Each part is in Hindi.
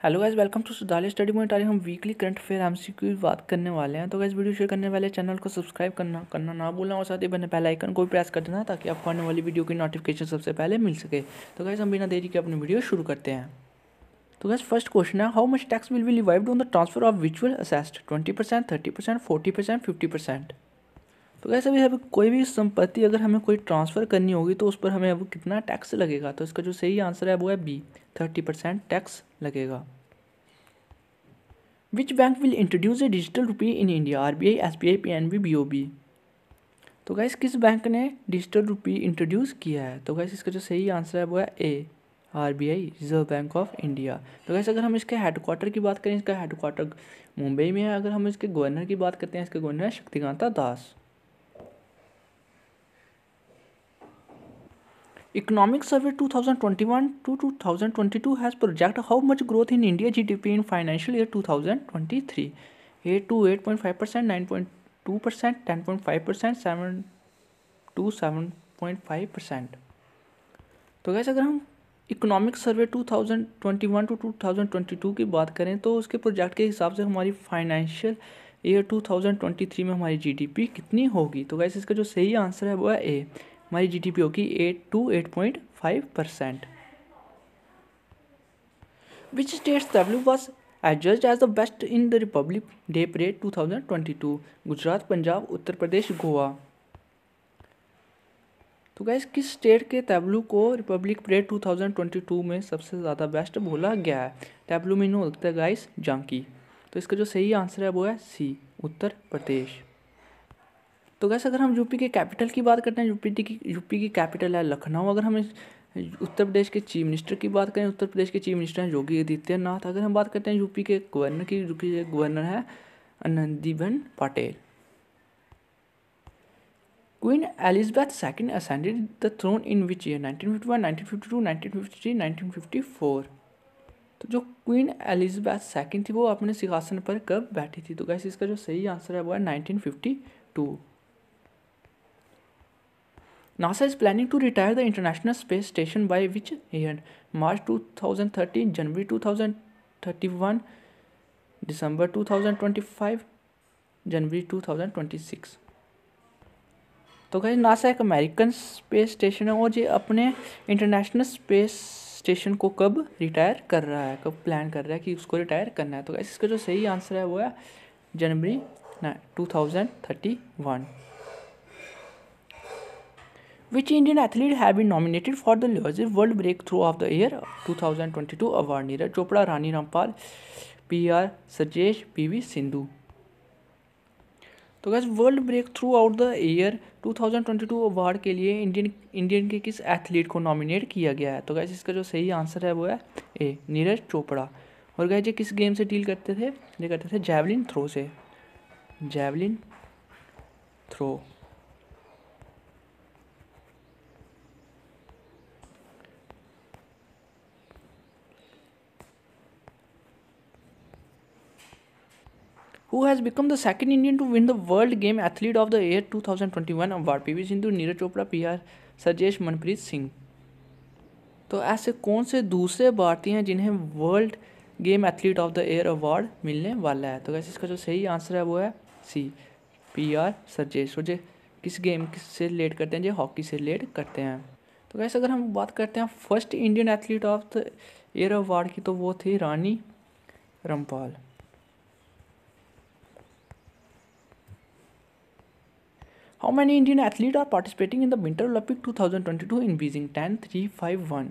Hello guys, welcome to Sudhali study point. आज हम वीकली करंट अफेयर एमसीक्यू की बात करने वाले हैं। तो गाइस, वीडियो शेयर करने वाले चैनल को सब्सक्राइब करना ना भूलना और साथ ही बने बेल आइकन को भी प्रेस कर देना ताकि आपको आने वाली वीडियो की नोटिफिकेशन सबसे पहले मिल सके। तो गाइस, हम बिना देरी के अपनी वीडियो शुरू करते हैं। तो गाइस, फर्स्ट क्वेश्चन है, how much tax will be levied on the transfer of विजुअल असेस्ट? 20%, 30%, 40%, 50%? तो गाइस, अभी कोई भी संपत्ति अगर हमें कोई ट्रांसफ़र करनी होगी तो उस पर हमें अब कितना टैक्स लगेगा? तो इसका जो सही आंसर है वो है बी, 30% टैक्स लगेगा। Which bank will introduce a digital rupee in India? RBI, SBI, PNB, BOB? तो गाइस, किस बैंक ने डिजिटल रुपी इंट्रोड्यूस किया है? तो गाइस, इसका जो सही आंसर है वो है A, RBI, reserve bank of India. तो गाइस, अगर हम इसके हेडक्वार्टर की बात करें, इसका हेडक्वार्टर मुंबई में है। अगर हम इसके गवर्नर की बात करते हैं, इसके गवर्नर है शक्तिकांता दास। Economic Survey 2021 to 2022 has projected how much growth in India GDP in financial year 2023? 8 to 8.5%, 9.2%, 10.5%, 7 to 7.5%? तो गैस, अगर हम इकोनॉमिक सर्वे 2021 टू 2022 की बात करें तो उसके प्रोजेक्ट के हिसाब से हमारी फाइनेंशियल ईयर 2023 में हमारी जीडीपी कितनी होगी? तो गैस, इसका जो सही आंसर है वो है ए, हमारी जीडीपी होगी 8 to 8.5%। Which states tableau was adjudged as the best in the republic day parade 2022? Gujarat, Punjab, Uttar Pradesh, Goa? तो गाइस, किस स्टेट के तबलू को रिपब्लिक परेड 2022 में सबसे ज़्यादा बेस्ट बोला गया है? तबलू मीन होता है गाइस जांकी। तो इसका जो सही आंसर है वो है सी, उत्तर प्रदेश। तो गाइस, अगर हम यूपी के कैपिटल की बात करते हैं, यूपी की कैपिटल है लखनऊ। अगर हम उत्तर प्रदेश के चीफ मिनिस्टर की बात करें, उत्तर प्रदेश के चीफ मिनिस्टर हैं योगी आदित्यनाथ। अगर हम बात करते हैं यूपी के गवर्नर की, गवर्नर है Anandiben Patel. Queen Elizabeth II ascended the throne in which year? 1951, 1952, 1953, 1954? तो जो क्वीन एलिजाबेथ सेकंड थी वो अपने सिंहासन पर कब बैठी थी? तो गाइस, इसका जो सही आंसर है वो है 1952। NASA is planning to retire the International Space Station by which year? March 2013, January 2031, December 2025, January 2026? तो गाइस, नासा एक अमेरिकन स्पेस स्टेशन है और ये अपने इंटरनेशनल स्पेस स्टेशन को कब रिटायर कर रहा है, कब प्लान कर रहा है कि उसको रिटायर करना है? तो गाइस, इसका जो सही आंसर है वो है जनवरी 2031। Which Indian athlete have been nominated for the largest world breakthrough of the year 2022 award? Neeraj Chopra, Rani Rampal, PR सजेश, PV सिंधु? तो guys, world breakthrough out the year 2022 award के लिए इंडियन के किस एथलीट को नॉमिनेट किया गया है? तो गाइस, इसका जो सही आंसर है वो है ए, नीरज चोपड़ा। और गाइस, ये किस गेम से डील करते थे? ये करते थे जैवलिन थ्रो से, javelin throw. Who has become the second Indian to win the World Game Athlete of the Year 2021 award? PV Sindhu, Neeraj Chopra, PR Sajesh, Manpreet Singh? तो ऐसे कौन से दूसरे भारतीय हैं जिन्हें world game athlete of the year award मिलने वाला है? तो वैसे इसका जो सही आंसर है वो है सी, PR सजेश। जो किस गेम से रिलेट करते हैं? जो हॉकी से रिलेट करते हैं। तो वैसे अगर हम बात करते हैं first Indian athlete of the year award की, तो वो थी Rani Rampal. How many Indian athletes are participating in the Winter Olympic 2022 in Beijing? 10, 3, 5, 1?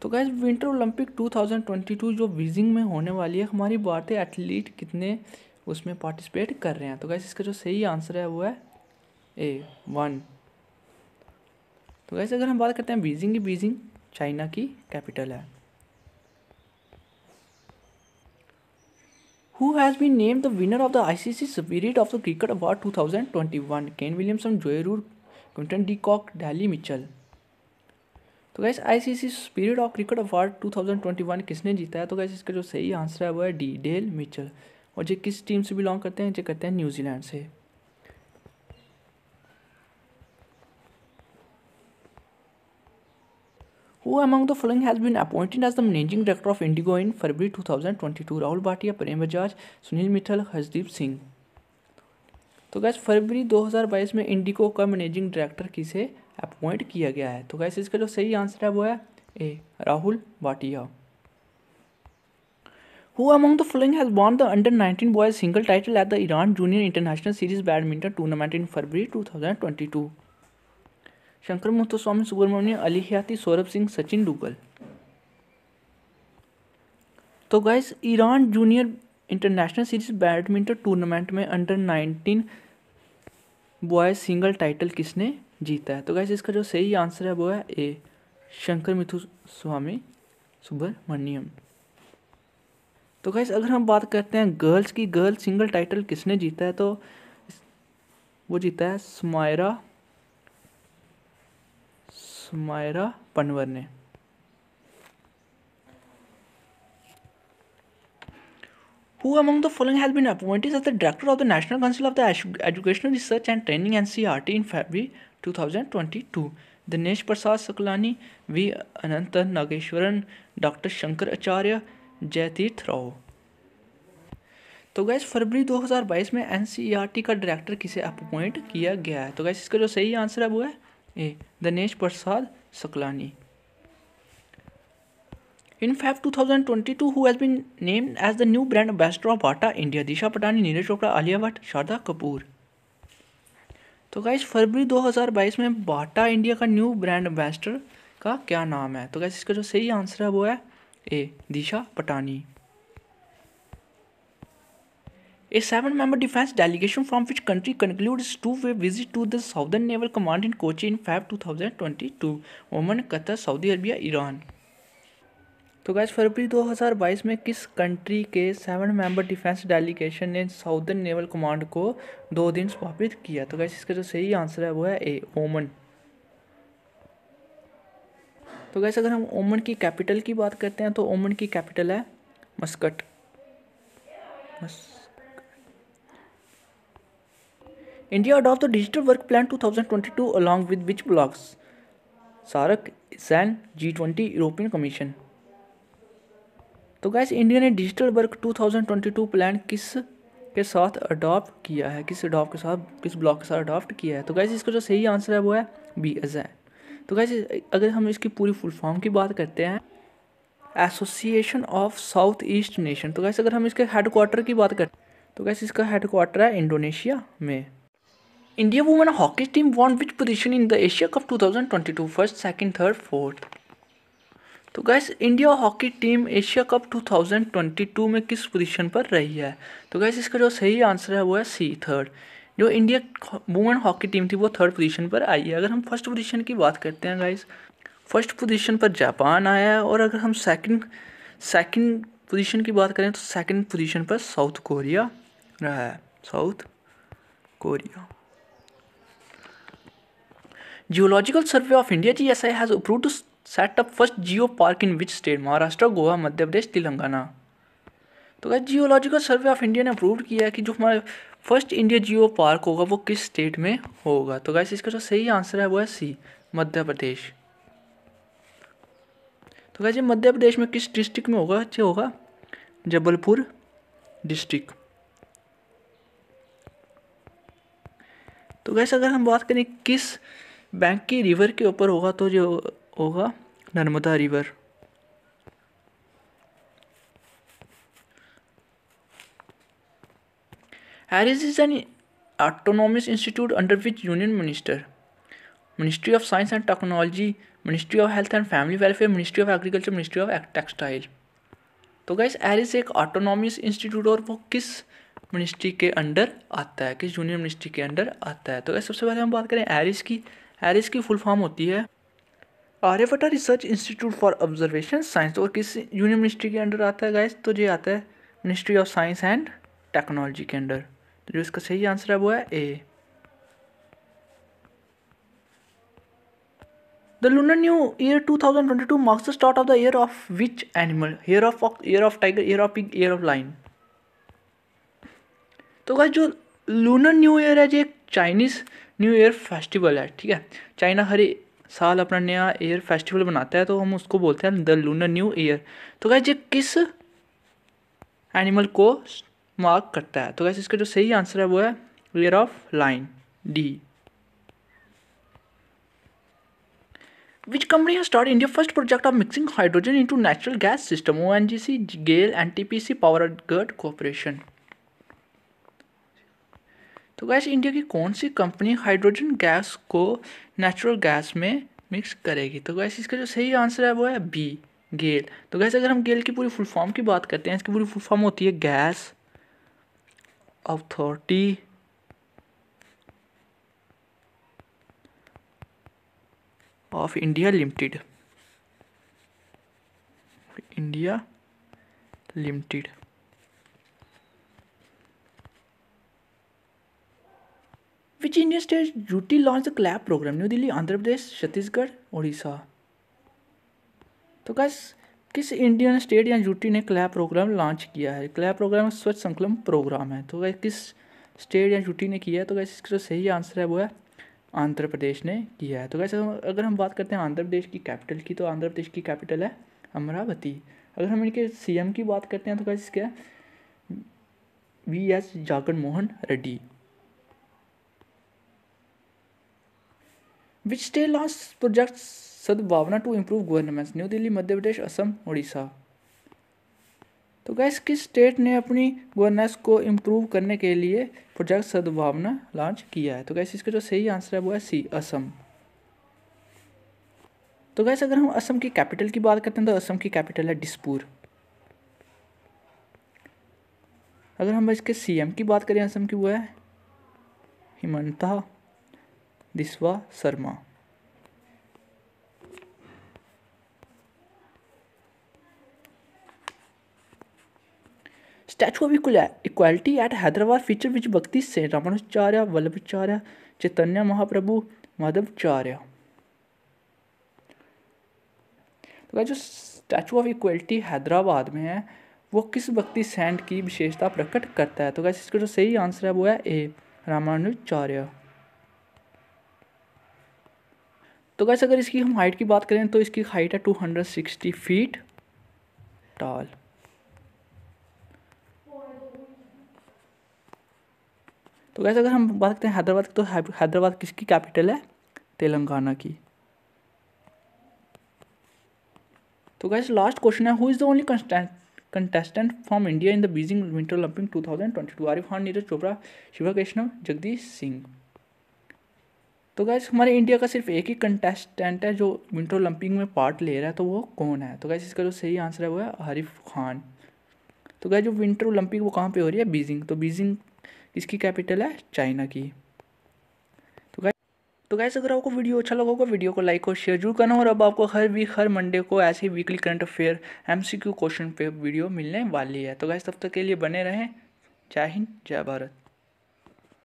तो गाइस, विंटर ओलंपिक 2022 जो बीजिंग में होने वाली है, हमारी भारतीय एथलीट कितने उसमें पार्टिसिपेट कर रहे हैं? तो गाइस, इसका जो सही आंसर है वो है ए, 1। तो गाइस, अगर हम बात करते हैं बीजिंग की, बीजिंग चाइना की कैपिटल है। Who has been named the winner of the ICC Spirit of the Cricket Award 2021? Kane Williamson, Joe Root, Quinton de Kock, Daryl Mitchell? तो guys, ICC spirit of cricket award 2021 किसने जीता है? तो गाइस, इसका जो सही आंसर है वो है डी, डेल मिचेल। और ये किस टीम से बिलोंग करते हैं? ये करते हैं न्यूजीलैंड से। Who among the following has been appointed as the managing director of Indigo in February 2022? Rahul Bhatia, प्रेम बजाज, सुनील मित्तल, हरदीप सिंह। तो गैस फरवरी 2022 में इंडिगो का मैनेजिंग डायरेक्टर किसे अपॉइंट किया गया है? तो गैस इसका जो सही आंसर है वो है ए, Rahul Bhatia. Who among the following has won the under-19 boys single title at the Iran Junior International Series Badminton Tournament in February 2022? Shankar Muthuswamy Subramaniam, Ali हयाती, सौरभ सिंह, सचिन डुगल। तो guys Iran junior international series badminton tournament में अंडर-19 बॉयज सिंगल टाइटल किसने जीता है? तो गाइस इसका जो सही आंसर है वो है ए, शंकर मुत्तुस्वामी सुब्रमण्यम। तो गाइस अगर हम बात करते हैं गर्ल्स की, गर्ल सिंगल टाइटल किसने जीता है? तो वो जीता है सुमायरा पनवर ने। Who among the following has been appointed as the director of the National Council of the Educational Research and Training NCERT in February 2022? Dinesh Prasad Saklani, V Anantha Nageswaran, doctor Shankar Acharya, Jayateerth Rao. तो गैस फरवरी 2022 में एनसीईआरटी का डायरेक्टर किसे अपॉइंट किया गया है? तो गैस इसका जो सही आंसर है वो है ए, Dinesh Prasad Saklani. In Feb 2022, who has been named as the new brand ambassador of Bata India? दिशा पटानी, नीरज चोपड़ा, आलिया भट्ट, शारदा कपूर। तो गाइस फरवरी 2022 में बाटा इंडिया का न्यू ब्रांड एम्बेसडर का क्या नाम है? तो गाइस इसका जो सही आंसर है वो है ए, दिशा Patani. A 7-member defense delegation from which country concluded its two-way visit to the Southern Naval Command in Kochi in Feb 2022? Oman, Qatar, Saudi Arabia, Iran. तो गाइस फरवरी 2022 में किस कंट्री के 7-member डिफेंस डेलीगेशन ने साउदर्न नेवल कमांड को 2 दिन स्थापित किया? तो गाइस इसका जो सही आंसर है वो है ए, ओमान। तो गाइस अगर हम ओमान की कैपिटल की बात करते हैं तो ओमान की कैपिटल है Muscat. India adopt the digital work plan 2022 along with which blocks? SAARC, सैन, G20, यूरोपियन कमीशन। तो गाइस इंडिया ने डिजिटल वर्क 2022 प्लान किस के साथ अडॉप्ट किया है? किस ब्लॉक के साथ अडॉप्ट किया है? तो गाइस इसका जो सही आंसर है वो है बी, अजैन। तो गाइस अगर हम इसकी पूरी फुल फॉर्म की बात करते हैं, association of south east nation. तो गाइस अगर हम इसके हेडक्वार्टर की बात करते हैं तो गाइस इसका हेडक्वार्टर है इंडोनेशिया में। India women hockey team won which position in the Asia cup 2022? First, second, third, fourth. तो guys India hockey team Asia cup 2022 में किस पोजीशन पर रही है? तो गाइस इसका जो सही आंसर है वो है सी, थर्ड। जो इंडिया वुमेन हॉकी टीम थी वो थर्ड पोजीशन पर आई है। अगर हम फर्स्ट पोजीशन की बात करते हैं गाइस, फर्स्ट पोजीशन पर जापान आया है। और अगर हम सेकंड पोजीशन की बात करें तो सेकंड पोजीशन पर साउथ कोरिया रहा है, south Korea. Geological survey of India GSI has approved to set up first geo park in which state? Maharashtra, Goa, Madhya Pradesh, Telangana. तो guys geological survey of India ने अप्रूव किया है कि जो हमारा फर्स्ट इंडिया जियो पार्क होगा वो किस स्टेट में होगा? तो गाइस इसका जो सही आंसर है वो है सी, मध्य प्रदेश। तो गाइस ये मध्य प्रदेश में किस डिस्ट्रिक्ट में होगा? ये होगा जबलपुर डिस्ट्रिक्ट। तो गाइस अगर हम बात करें किस बैंक की रिवर के ऊपर होगा तो जो होगा Narmada river. Harris is an autonomous institute under which union minister? Ministry of science and technology, ministry of health and family welfare, ministry of agriculture, ministry of textile. तो गाइस हैरिस एक ऑटोनॉमस इंस्टीट्यूट और वो किस मिनिस्ट्री के अंडर आता है, किस यूनियन मिनिस्ट्री के अंडर आता है? तो गाइस सबसे पहले हम बात करें हैरिस की फुल फॉर्म होती है Aryabhatta research institute for observation science. और किस यूनियन मिनिस्ट्री के अंडर आता है गाइस? तो ये आता है ministry of science and technology के अंडर। तो जो इसका सही आंसर है वो है A. The lunar new year 2022 marks the start of the year of which animal? Year of tiger, year of pig, year of lion. तो गाइस जो लूनर न्यू ईयर है ये चाइनीज न्यू ईयर फेस्टिवल है, ठीक है। चाइना हर साल अपना नया ईयर फेस्टिवल बनाता है तो हम उसको बोलते हैं द लूनर न्यू ईयर। तो गाइस ये किस एनिमल को मार्क करता है? तो गाइस इसका जो सही आंसर है वो है year of line, D. Which company has started India's first project of mixing hydrogen into natural gas system? ONGC, GAIL, NTPC, Power Grid Corporation। तो गैस इंडिया की कौन सी कंपनी हाइड्रोजन गैस को नेचुरल गैस में मिक्स करेगी? तो गैस इसका जो सही आंसर है वो है बी, गेल। तो गैस अगर हम गेल की पूरी फुल फॉर्म की बात करते हैं, इसकी पूरी फुल फॉर्म होती है gas authority of India limited, India limited. Which Indian state UT launched the CLAP program? New Delhi, Andhra Pradesh, Chhattisgarh, Orissa. तो गैस किस इंडियन स्टेट या यूटी ने क्लैप प्रोग्राम लॉन्च किया है? क्लैप प्रोग्राम स्वच्छ संकल्प प्रोग्राम है। तो गैस किस स्टेट या यूटी ने किया है? तो गैस इसका जो सही आंसर है वो है आंध्र प्रदेश ने किया है। तो गैस अगर हम बात करते हैं आंध्र प्रदेश की कैपिटल की, तो आंध्र प्रदेश की कैपिटल है अमरावती। अगर हम इनके सीएम की बात करते हैं तो गैस क्या है VS Jagan Mohan Reddy. Which state launch project Sadbhavana to improve governance? New Delhi, Madhya Pradesh, Assam, Orissa. तो गैस किस स्टेट ने अपनी गवर्नेंस को इम्प्रूव करने के लिए प्रोजेक्ट सद्भावना लॉन्च किया है? तो गैस इसका जो सही आंसर है वो है सी, असम। तो गैस अगर हम असम की कैपिटल की बात करते हैं तो असम की कैपिटल है दिसपुर। अगर हम इसके सीएम की बात करें असम की, वो है Himanta Biswa Sharma. Statue of equality at Hyderabad feature which भक्ति से रामानुजाचार्य, वल्लभाचार्य, चैतन्य महाप्रभु, माधवाचार्य। तो जो स्टैचू ऑफ इक्वालिटी हैदराबाद में है वो किस भक्ति सेंट की विशेषता प्रकट करता है? तो गैस इसका जो सही आंसर है वो है ए, रामानुजाचार्य। तो गैस अगर इसकी हम हाइट की बात करें तो इसकी हाइट है 260 फीट टॉल। तो गैस अगर हम बात करते हैं हैदराबाद, तो हैदराबाद किसकी कैपिटल है? तेलंगाना की। तो गैस लास्ट क्वेश्चन है, who is the only contestant from India in the Beijing winter Olympic 2022? Arif Khan, Neeraj Chopra, Shiva Krishnan, Jagdish Singh. तो गैस हमारे इंडिया का सिर्फ एक ही कंटेस्टेंट है जो विंटर ओलंपिक में पार्ट ले रहा है, तो वो कौन है? तो गैस इसका जो सही आंसर है वो है आरिफ खान। तो गैस जो विंटर ओलंपिक वो कहाँ पे हो रही है? बीजिंग। तो बीजिंग इसकी कैपिटल है चाइना की। तो गैस अगर आपको वीडियो अच्छा लगा होगा वीडियो को लाइक और शेयर जरूर करना। और अब आपको हर वीक हर मंडे को ऐसे weekly current affair MCQ question पे वीडियो मिलने वाली है। तो गैस तब तक के लिए बने रहें। जय हिंद, जय भारत।